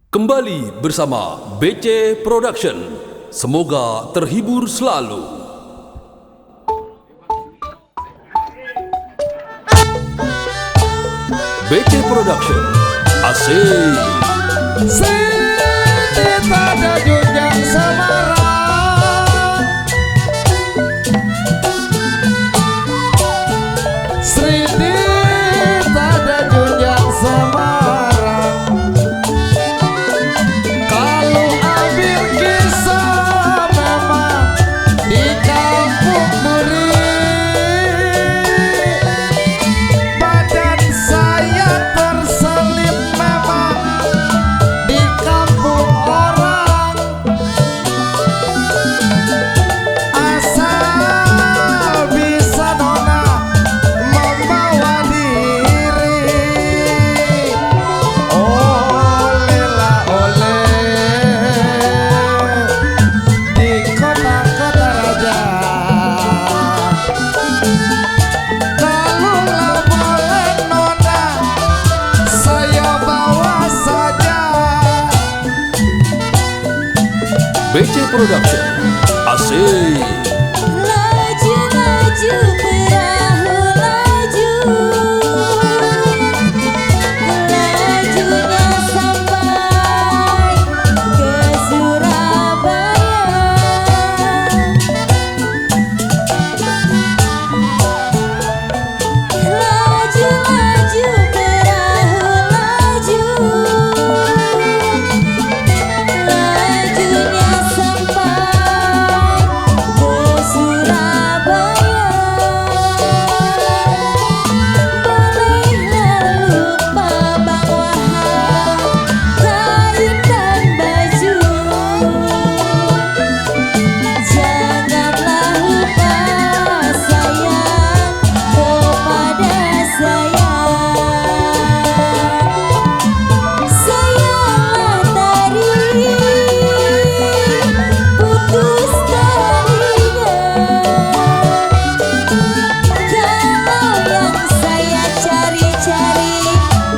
Kembali bersama BC Production. Semoga terhibur selalu. BC Production. Asik. Pada Junjang Semarang, Sridi pada Junjang Semarang. Kalau ambil kisah memang di kampung Muri, badan saya terselip memang di kampung orang. Asal bisa nona membawa diri, olela oleh di kota-kota raja. Kalaulah boleh nona, saya bawa saja. BC Production. Asik. Laju laju perahu laju, lajunya sampai ke Surabaya. Laju laju perahu laju, lajunya sampai ke Surabaya. Bolehlah lupa Bang Wahab kain dan baju, janganlah lupa sayang kepada saya. Sayanglah tari putus talinya, kalau yang saya cari-cari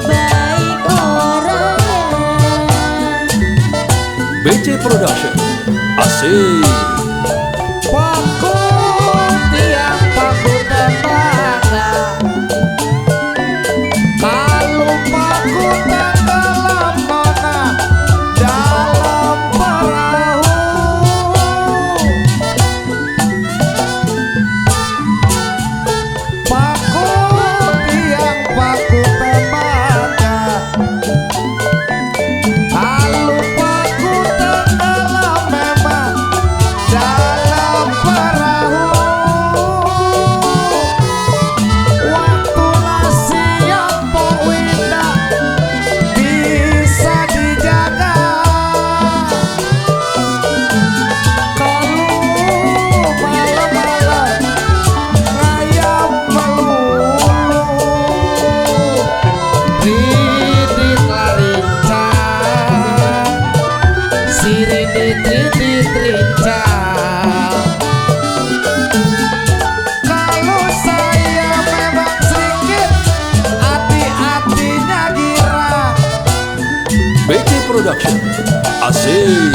baik orangnya. BC Production. Asik. Paku tiang paku tembaga, kalau paku tenggelam nona dalam perahu. Paku tiang paku tembaga, kalau paku tenggelam memang dalam perahu. Waktulah siang Pok Winda bisa dijaga. Kalau malam-malam ngayam melulu, ridit larincang, si ridit rincang. Kalau saya memang sedikit hati-hatinya girang. BC Production. Asik.